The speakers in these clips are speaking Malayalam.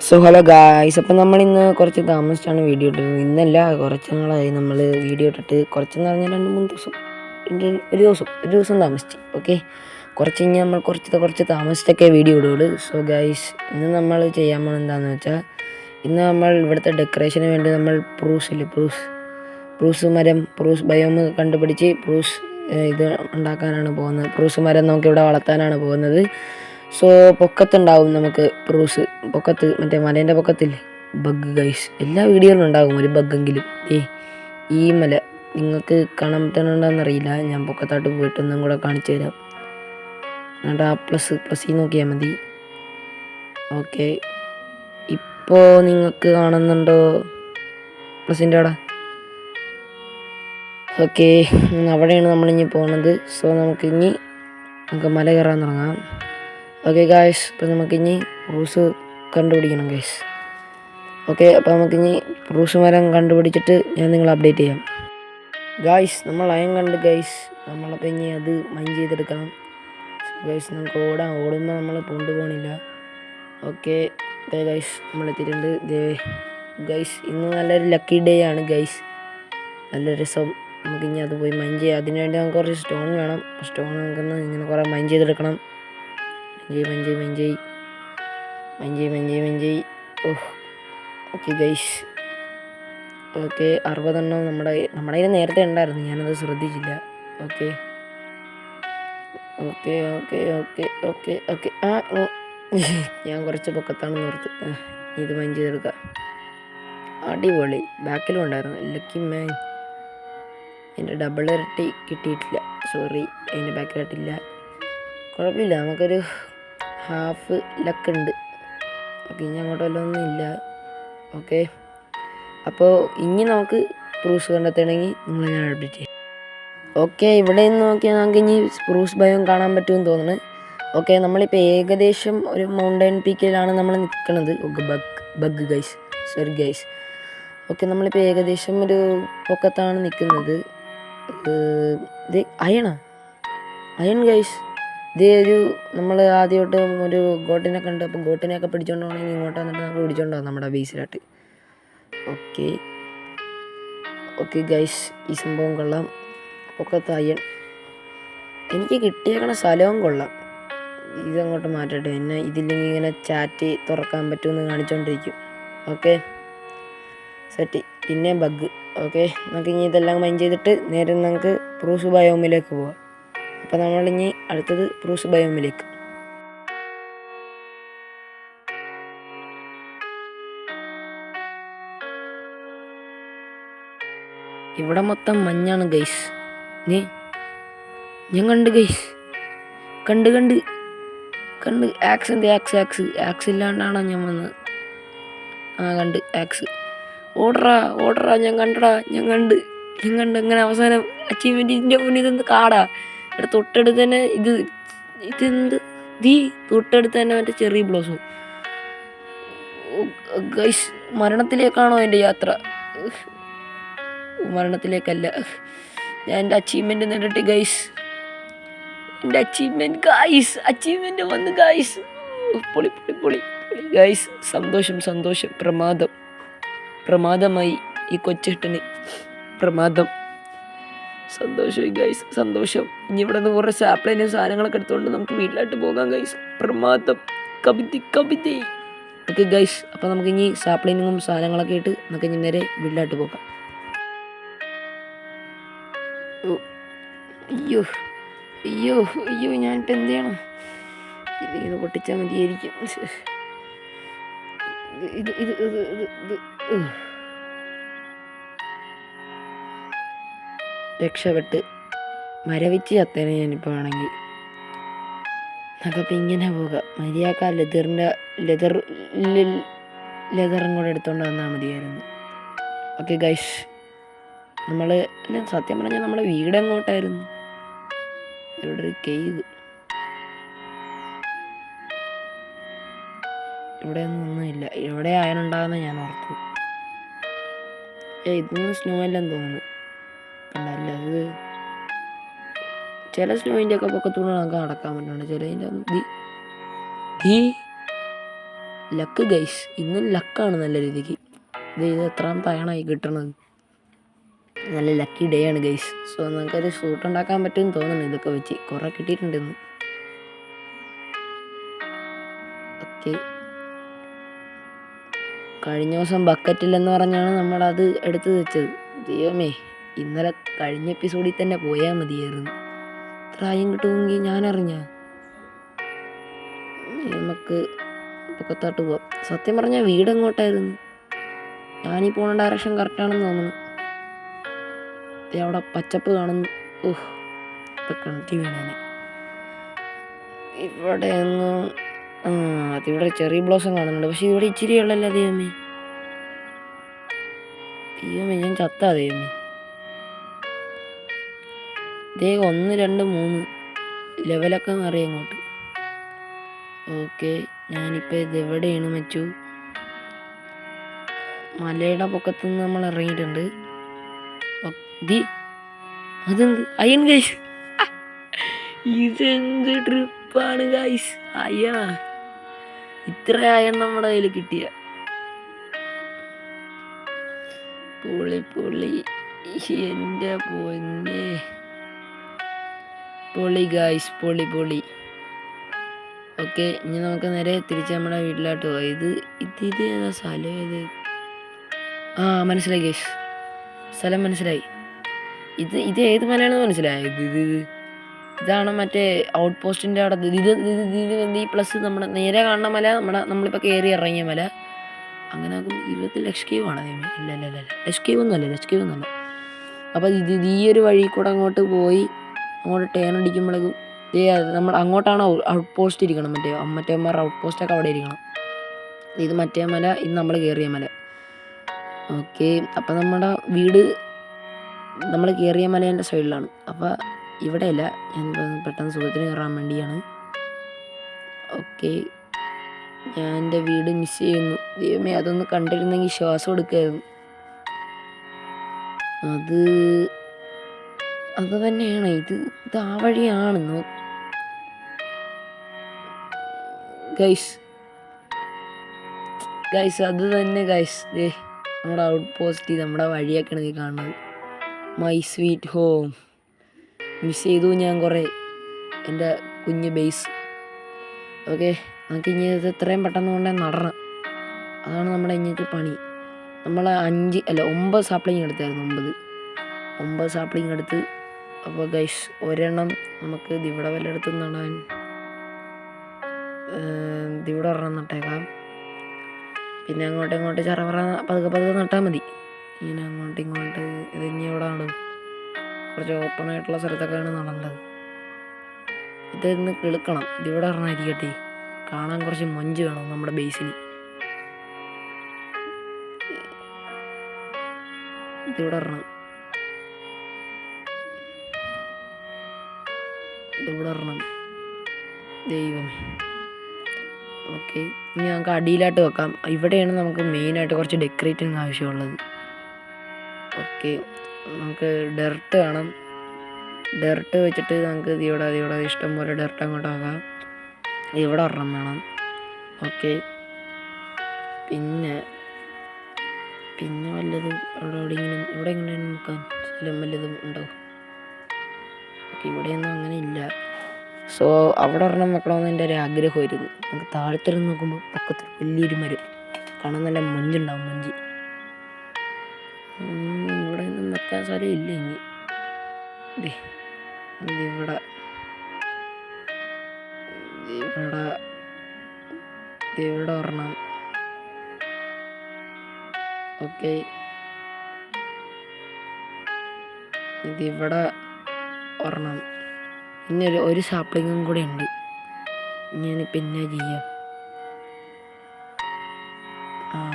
സോ ഹലോ ഗായ്സ്, അപ്പം നമ്മളിന്ന് കുറച്ച് താമസിച്ചാണ് വീഡിയോ ഇട്ടത്. ഇന്നല്ല, കുറച്ച് നാളായി നമ്മൾ വീഡിയോ ഇട്ടിട്ട്. കുറച്ചെന്ന് പറഞ്ഞാൽ 2-3 ദിവസം, ഒരു ദിവസം താമസിച്ച്. ഓക്കെ, കുറച്ച് കഴിഞ്ഞാൽ നമ്മൾ കുറച്ച് താമസിച്ചൊക്കെ വീഡിയോ ഇടുകയുള്ളൂ. സോ ഗായ്സ്, ഇന്ന് നമ്മൾ ചെയ്യാൻ പോകുന്നത് എന്താണെന്ന് വെച്ചാൽ, ഇന്ന് നമ്മൾ ഇവിടുത്തെ ഡെക്കറേഷന് വേണ്ടി നമ്മൾ പ്രൂസ് ബയോം കണ്ടുപിടിച്ച് ഇത് ഉണ്ടാക്കാനാണ് പോകുന്നത്. പ്രൂസ് മരം നമുക്കിവിടെ വളർത്താനാണ് പോകുന്നത്. സോ പൊക്കത്തുണ്ടാവും നമുക്ക് പൊക്കത്ത്, മറ്റേ മലേൻ്റെ പൊക്കത്തില്ലേ ബഗ് ഗൈസ്. എല്ലാ വീഡിയോയിലും ഉണ്ടാകും ഒരു ബഗ്ഗെങ്കിലും. ഈ മല നിങ്ങൾക്ക് കാണാൻ പറ്റുന്നുണ്ടോയെന്നറിയില്ല. ഞാൻ പൊക്കത്തായിട്ട് പോയിട്ട് ഒന്നും കൂടെ കാണിച്ചു തരാം. എന്നിട്ട് ആ പ്ലസ് നോക്കിയാൽ മതി. ഓക്കെ, ഇപ്പോൾ നിങ്ങൾക്ക് കാണുന്നുണ്ടോ പ്ലസിൻ്റെ അവിടെ? ഓക്കെ, അവിടെയാണ് നമ്മളിനി പോകുന്നത്. സോ നമുക്ക് മല കയറാൻ തുടങ്ങാം. ഓക്കെ ഗായ്സ്, ഇപ്പോൾ നമുക്കിനി പ്രൂസ് കണ്ടുപിടിക്കണം ഗൈസ്. ഓക്കെ, അപ്പോൾ നമുക്കിനി പ്രൂസ് മരം കണ്ടുപിടിച്ചിട്ട് ഞാൻ നിങ്ങളെ അപ്ഡേറ്റ് ചെയ്യാം. ഗായ്സ്, നമ്മൾ അയം കണ്ട് ഗൈസ്. നമ്മളപ്പോൾ ഇനി അത് മൈൻഡ് ചെയ്തെടുക്കണം ഗൈസ്. നമുക്ക് ഓടുമ്പോൾ നമ്മൾ കൊണ്ടുപോകണില്ല. ഓക്കെ ഗൈസ്, നമ്മളെത്തിയിട്ടുണ്ട്. ഗൈസ്, ഇന്ന് നല്ലൊരു ലക്കി ഡേ ആണ് ഗൈസ്. നല്ല രസം. നമുക്കിനി അത് പോയി മൈൻഡ് ചെയ്യാം. അതിനുവേണ്ടി നമുക്ക് കുറച്ച് സ്റ്റോൺ വേണം. സ്റ്റോൺ നമുക്കൊന്ന് ഇങ്ങനെ കുറേ മൈൻഡ് ചെയ്തെടുക്കണം. മഞ്ചേയ്. ഓക്കെ ഗൈസ്, ഓക്കെ 60 എണ്ണം നമ്മുടെ കയ്യിൽ നേരത്തെ ഉണ്ടായിരുന്നു, ഞാനത് ശ്രദ്ധിച്ചില്ല. ഓക്കെ, ഞാൻ കുറച്ച് പൊക്കത്താണെന്ന് ഓർത്ത് ഇത് മൈൻഡ് ചെയ്തെടുക്കാം. അടിപൊളി, ബാക്കിലും ഉണ്ടായിരുന്നു. Lucky man. എൻ്റെ ഡബിൾ ഇരട്ടി കിട്ടിയിട്ടില്ല, സോറി. അതിൻ്റെ ബാക്കിലായിട്ടില്ല. കുഴപ്പമില്ല, നമുക്കൊരു ഹാഫ് ലക്ക് ഉണ്ട്. ഓക്കെ, ഇനി അങ്ങോട്ട് വല്ലതൊന്നും ഇല്ല. ഓക്കെ, അപ്പോൾ ഇനി നമുക്ക് പ്രൂസ് കണ്ടെത്തണമെങ്കിൽ നിങ്ങളെ ഞാൻ അപ്ഡേറ്റ് ചെയ്യാം. ഓക്കെ, ഇവിടെ നിന്ന് നോക്കിയാൽ നമുക്ക് ഇനി പ്രൂസ് ബയോം കാണാൻ പറ്റുമെന്ന് തോന്നുന്നു. ഓക്കെ, നമ്മളിപ്പോൾ ഏകദേശം ഒരു മൗണ്ടൻ പീക്കിലാണ് നമ്മൾ നിൽക്കുന്നത്. Bug guys, sorry guys. Okay, നമ്മളിപ്പോൾ ഏകദേശം ഒരു പൊക്കത്താണ് നിൽക്കുന്നത്. ഇത് അയൺ ഗൈസ്. നമ്മൾ ആദ്യമായിട്ട് ഒരു ഗോട്ടിനെ കണ്ട്, അപ്പോൾ ഗോട്ടിനെയൊക്കെ പിടിച്ചോണ്ട് പോകണമെങ്കിൽ ഇങ്ങോട്ട് വന്നിട്ട് നമുക്ക് പിടിച്ചോണ്ട് പോകാം നമ്മുടെ ബേസിലായിട്ട്. ഓക്കെ ഗൈസ്, ഈ സംഭവം കൊള്ളാം. പൊക്കത്ത് അയൺ. എനിക്ക് കിട്ടിയേക്കണ സ്ഥലവും കൊള്ളാം. ഇതങ്ങോട്ട് മാറ്റട്ടെ, എന്നെ ഇതില്ലെങ്കിൽ ഇങ്ങനെ ചാറ്റ് തുറക്കാൻ പറ്റുമെന്ന് കാണിച്ചുകൊണ്ടിരിക്കും. Okay, set. പിന്നെ ബഗ്. ഓക്കെ, നമുക്ക് ഇനി ഇതെല്ലാം മൈൻഡ് ചെയ്തിട്ട് നേരെ നമുക്ക് പ്രൂസ് ബയോമിലേക്ക് പോവാം. അപ്പോൾ നമ്മളിനി അടുത്തത് പ്രൂസ് ബയോമിലേക്ക്. ഇവിടെ മൊത്തം മഞ്ഞാണ് ഗൈസ്. ഞാൻ കണ്ട് ഗൈസ്, കണ്ട് ആക്സ് ഇല്ലാണ്ടാണോ ഞാൻ വന്നത്? കണ്ട് ആക്സ്. ഓടറാ, ഞാൻ കണ്ട് അങ്ങനെ അവസാനം അച്ചീവ്മെൻറ്റ്. ഇതിൻ്റെ മുന്നിൽ ഇതെന്ത് കാടാ? ഇവിടെ തൊട്ടടുത്ത് തന്നെ ഇതെന്ത് തൊട്ടടുത്ത് തന്നെ മറ്റേ ചെറിയ ബ്ലോസം. ഗൈസ്, മരണത്തിലേക്കാണോ എൻ്റെ യാത്ര? മരണത്തിലേക്കല്ല, ഞാൻ എൻ്റെ അച്ചീവ്മെൻറ്റ് നേടിട്ട് ഗൈസ്. എൻ്റെ അച്ചീവ്മെൻറ്റ് വന്ന് ഗൈസ്. പൊളി ഗൈസ്. സന്തോഷം. പ്രമാദമായി ഈ കൊച്ചേട്ടന്. സന്തോഷമായി ഗൈസ്, സന്തോഷം. ഇനി ഇവിടെ നിന്ന് കുറേ സാപ്ലൈനും സാധനങ്ങളൊക്കെ എടുത്തുകൊണ്ട് നമുക്ക് വീട്ടിലായിട്ട് പോകാം ഗൈസ്. പ്രമാദം. കവിത. ഓക്കെ ഗൈസ്, അപ്പോൾ നമുക്ക് ഇനി സാപ്ലൈനും സാധനങ്ങളൊക്കെ ഇട്ട് നമുക്ക് ഇനി നേരെ വീട്ടിലായിട്ട് പോകാം. അയ്യോ ഞാനിപ്പോൾ എന്ത് ചെയ്യണം? ഇതിങ്ങനെ പൊട്ടിച്ചാൽ മതിയായിരിക്കും. രക്ഷപ്പെട്ട് മരവിച്ച് ചത്തേനെ ഞാനിപ്പോൾ ആണെങ്കിൽ. നമുക്കപ്പോൾ ഇങ്ങനെ പോകാം. മര്യാദ ലെതറും കൂടെ എടുത്തുകൊണ്ട് വന്നാൽ മതിയായിരുന്നു. ഓക്കെ ഗൈസ്, സത്യം പറഞ്ഞാൽ നമ്മുടെ വീട് എങ്ങോട്ടായിരുന്നു? ഇവിടെ ഒരു കേവ്. ഇവിടെ ഒന്നുമില്ല. എവിടെ അയനുണ്ടാകുന്ന ഞാൻ ഓർത്തു. ഇതൊന്നും സ്നോ അല്ലെന്ന് തോന്നുന്നു. അല്ല, അത് ചില സ്നോയിൻ്റെ ഒക്കെ പൊക്കത്തൂടെ നമുക്ക് നടക്കാൻ പറ്റുന്നുണ്ട്. ചിലതിൻ്റെ ലക്ക് ഗൈസ്, ഇന്നും ലക്കാണ് നല്ല രീതിക്ക്. ഇത് എത്രാമത്തെയാണ് കിട്ടണത്. നല്ല ലക്കി ഡേ ആണ് ഗൈസ്. സോ നമുക്കൊരു ഷൂട്ട് ഉണ്ടാക്കാൻ പറ്റുമെന്ന് തോന്നുന്നു. ഇതൊക്കെ വെച്ച് കുറേ കിട്ടിയിട്ടുണ്ട് ഇന്ന്. ഓക്കെ, കഴിഞ്ഞ ദിവസം ബക്കറ്റില്ലെന്ന് പറഞ്ഞാണ് നമ്മളത് എടുത്ത് വെച്ചത്. ദൈവമേ, ഇന്നലെ കഴിഞ്ഞ എപ്പിസോഡിൽ തന്നെ പോയാൽ മതിയായിരുന്നു. ഇത്ര ആയും കിട്ടുമെങ്കിൽ ഞാനറിഞ്ഞ. നമുക്ക് പൊക്കത്തോട്ട് പോവാം. സത്യം പറഞ്ഞാൽ വീട് എങ്ങോട്ടായിരുന്നു? ഞാനീ പോണ ഡയറക്ഷൻ കറക്റ്റാണെന്ന് തോന്നുന്നു. അവിടെ പച്ചപ്പ് കാണുന്നു. ഓഹ്, ഇപ്പം കണക്റ്റി വീണേനെ. ഇവിടെ ഒന്നും അതിവിടെ ചെറിയ ബ്ലോസം കാണുന്നുണ്ട്. പക്ഷെ ഇവിടെ ഇച്ചിരി ഉള്ളല്ലോ. ദൈവമേ, ഞാൻ ചത്താ ദൈവമേ. 1 2 3 ലെവലൊക്കെ മാറി അങ്ങോട്ട്. ഓക്കെ, ഞാനിപ്പോൾ ഇതെവിടെയാണ് വെച്ചു? മലയുടെ പൊക്കത്തുനിന്ന് നമ്മൾ ഇറങ്ങിയിട്ടുണ്ട്. അതെന്ത് അയൺ ഗൈസ്, ഇതെന്ത് ട്രിപ്പാണ് ഗൈസ്. അയ്യാ, ഇത്ര അയൺ നമ്മുടെ കയ്യിൽ കിട്ടിയ പൊളി. എൻ്റെ പൊന്നെ, പൊളി ഗൈസ്, പൊളി. ഓക്കെ, ഇനി നമുക്ക് നേരെ തിരിച്ച് നമ്മുടെ വീട്ടിലോട്ട് പോകാം. ഇത് ഏതാ സ്ഥലം? മനസ്സിലായി ഗൈസ്, സ്ഥലം മനസ്സിലായി. ഇത് ഏത് മലയാണെന്ന് മനസ്സിലായി. ഇതാണ് മറ്റേ ഔട്ട് പോസ്റ്റിൻ്റെ അവിടെ. ഇത് ഈ പ്ലസ് നമ്മുടെ നേരെ കാണുന്ന മല, നമ്മളിപ്പോൾ കയറി ഇറങ്ങിയ മല. അങ്ങനെ ഇത് ലക്ഷദ്വീപ് ആണ്. ഇല്ല ലക്ഷദ്വീപ് ഒന്നുമല്ല. അപ്പോൾ ഈ ഒരു വഴി കൂടെ അങ്ങോട്ട് പോയി അങ്ങോട്ട് ടേൺ അടിക്കുമ്പോഴേക്കും നമ്മൾ അങ്ങോട്ടാണ് ഔട്ട് പോസ്റ്റ് ഇരിക്കണം. മറ്റേമാർ ഔട്ട് പോസ്റ്റൊക്കെ അവിടെ ഇരിക്കണം. ഇത് മറ്റേ മല, ഇത് നമ്മൾ കയറിയ മല. ഓക്കെ, അപ്പം നമ്മുടെ വീട് നമ്മൾ കയറിയ മലേൻ്റെ സൈഡിലാണ്. അപ്പോൾ ഇവിടെയല്ല, ഞാനിപ്പോൾ പെട്ടെന്ന് സുഖത്തിന് കയറാൻ വേണ്ടിയാണ്. ഓക്കെ, ഞാൻ എൻ്റെ വീട് മിസ് ചെയ്യുന്നു. ദൈവമേ, അതൊന്ന് കണ്ടിരുന്നെങ്കിൽ ശ്വാസം എടുക്കായിരുന്നു. അത് തന്നെയാണ്. ഇത് ആ വഴിയാണ് ഗൈസ്, അത് തന്നെ ഗൈസ്. നമ്മുടെ ഔട്ട് പോസ്റ്റ്, നമ്മുടെ വഴിയൊക്കെയാണ് നീ കാണുന്നത്. My sweet home. മിസ് ചെയ്തു ഞാൻ കുറേ എൻ്റെ കുഞ്ഞ് ബേസ്. ഓക്കെ, നമുക്ക് ഇനി ഇത് എത്രയും പെട്ടെന്ന് കൊണ്ടേ നടണം. അതാണ് നമ്മുടെ ഇങ്ങനത്തെ പണി. നമ്മൾ 9 സാപ്ലിങ് എടുത്തായിരുന്നു. 9 സാപ്ലിങ് എടുത്ത്. അപ്പോൾ ഗൈസ്, ഒരെണ്ണം നമുക്ക് ഇവിടെ വല്ലയിടത്തും നടാൻ, ഇവിടെ ഒരെണ്ണം നട്ടേക്കാം. പിന്നെ അങ്ങോട്ട് ചറവറ പതുക്കെ നട്ടാൽ മതി. ഇങ്ങനെ അങ്ങോട്ട് ഇത് ഇനി ഇവിടെ നടും. കുറച്ച് ഓപ്പണായിട്ടുള്ള സ്ഥലത്തൊക്കെയാണ് നടേണ്ടത്. ഇതൊന്ന് കിളുക്കണം. ഇതിവിടെ ഒരെണ്ണം ഇരിക്കട്ടെ. കാണാൻ കുറച്ച് മൊഞ്ച് വേണം നമ്മുടെ ബേസിന്. ഇതിവിടെ ഒരെണ്ണം. ദൈവമേ. ഓക്കെ, ഇനി നമുക്ക് അടിയിലായിട്ട് വെക്കാം. ഇവിടെയാണ് നമുക്ക് മെയിനായിട്ട് കുറച്ച് ഡെക്കറേറ്റിംഗ് ആവശ്യമുള്ളത്. ഓക്കെ, നമുക്ക് ഡെർട്ട് വേണം. ഡെർട്ട് വെച്ചിട്ട് നമുക്ക് ഇവിടെ ഇഷ്ടം പോലെ ഡെർട്ട് അങ്ങോട്ട് ആക്കാം. ഇവിടെ ഒരെണ്ണം വേണം. ഓക്കെ, പിന്നെ വല്ലതും ഇവിടെ ഇങ്ങനെ നോക്കാൻ സ്ഥലം വല്ലതും ഉണ്ടോ? ഓക്കെ, ഇവിടെയൊന്നും അങ്ങനെ ഇല്ല. സോ അവിടെ ഒരെണ്ണം വെക്കണമെന്ന് എൻ്റെ ഒരു ആഗ്രഹമായിരുന്നു. നമുക്ക് താഴത്തിരുന്ന് നോക്കുമ്പോൾ പക്കത്തിൽ വലിയൊരു മരം കാണാൻ നല്ല മൊഞ്ചുണ്ടാവും. ഇവിടെ ഒന്നും വെക്കാൻ സ്ഥലം ഇല്ല. ഇവിടെ ഒരെണ്ണം. ഓക്കെ, ഇതിവിടെ ഒരെണ്ണം. പിന്നെ ഒരു സാപ്ലിങ്ങും കൂടെ ഉണ്ട്. ഞാനിപ്പോൾ എന്നാ ചെയ്യാം?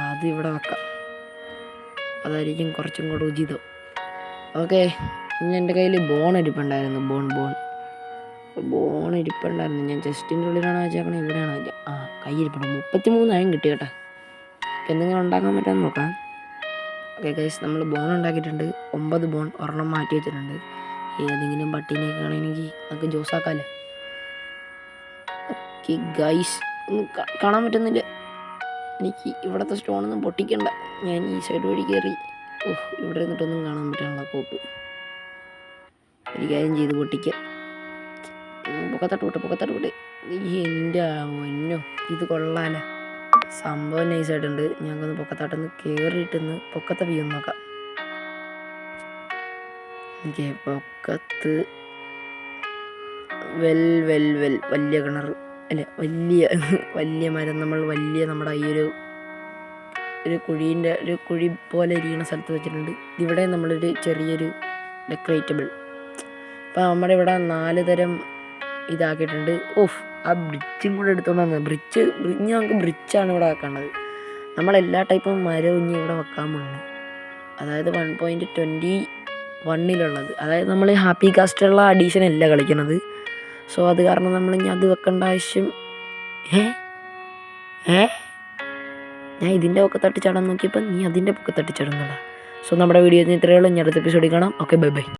അതിവിടെ വെക്കാം. അതായിരിക്കും കുറച്ചും കൂടെ ഉചിതം. ഓക്കെ, ഇനി എൻ്റെ കയ്യിൽ ബോൺ ഇരിപ്പുണ്ടായിരുന്നു. ബോൺ ഇരിപ്പുണ്ടായിരുന്നു. ഞാൻ ചെസ്റ്റിൻ്റെ ഉള്ളിലാണ് വെച്ചേക്കണേ, ഇവിടെയാണ് വെച്ചത്. കയ്യിരിപ്പുണ്ട്. 33 കിട്ടി കേട്ടോ. എന്തെങ്കിലും ഉണ്ടാക്കാൻ പറ്റാമെന്ന് നോക്കാം. ഓക്കെ ഗൈസ്, നമ്മൾ ബോൺ ഉണ്ടാക്കിയിട്ടുണ്ട്. 9 ബോൺ, ഒരെണ്ണം മാറ്റി വെച്ചിട്ടുണ്ട്. ഏതെങ്കിലും പട്ടീനെയൊക്കെ ആണെങ്കിൽ നമുക്ക് ജ്യൂസാക്കാമല്ലോ. ഓക്കെ ഗൈസ്, കാണാൻ പറ്റുന്നില്ല. എനിക്ക് ഇവിടുത്തെ സ്റ്റോണൊന്നും പൊട്ടിക്കണ്ട. ഞാൻ ഈ സൈഡ് വഴി കയറി. ഇവിടെ ഇരുന്നിട്ടൊന്നും കാണാൻ പറ്റാനുള്ള കോപ്പ്. ഒരു കാര്യം ചെയ്ത് പൊട്ടിക്കാം. പൊക്കത്തട്ട് വിട്ട്. എൻ്റെ ഒന്നോ ഇത് കൊള്ളാല. സംഭവം നൈസായിട്ടുണ്ട്. ഞങ്ങൾക്കൊന്ന് പൊക്കത്താട്ടൊന്ന് കയറിയിട്ടൊന്ന് പൊക്കത്തെ വ്യൂ നോക്കാം. ഓക്കെ, പൊക്കത്ത് വലിയ കിണർ അല്ല, വലിയ മരം. നമ്മുടെ ഈ ഒരു കുഴി പോലെ ഇരിക്കുന്ന സ്ഥലത്ത് വെച്ചിട്ടുണ്ട്. ഇവിടെ നമ്മളൊരു ചെറിയൊരു ഡെക്കറേറ്റബിൾ. അപ്പോൾ നമ്മുടെ ഇവിടെ 4 തരം ഇതാക്കിയിട്ടുണ്ട്. ആ ബ്രിഡ്ജും കൂടെ എടുത്തോണ്ട് വന്നത്. ബ്രിഡ്ജ് നമുക്ക് ബ്രിഡ്ജാണ് ഇവിടെ ആക്കേണ്ടത്. നമ്മളെല്ലാ ടൈപ്പും മരവും ഇനി ഇവിടെ വെക്കാൻ പോകുന്നത്. അതായത് 1.21 അതായത് നമ്മൾ ഹാപ്പി കാസ്റ്റുള്ള അഡീഷൻ അല്ല കളിക്കുന്നത്. സോ അത് കാരണം നമ്മളിനി അത് വെക്കേണ്ട ആവശ്യം. ഞാൻ ഇതിൻ്റെ പൊക്കത്തട്ടി ചാടാൻ നോക്കിയപ്പോൾ നീ അതിൻ്റെ പൊക്കത്തട്ടി ചാടുന്നതാ. സോ നമ്മുടെ വീഡിയോ ഇത്രയേ ഉള്ളൂ. ഇനി അടുത്ത എപ്പിസോഡിൽ കാണാം. Okay, by.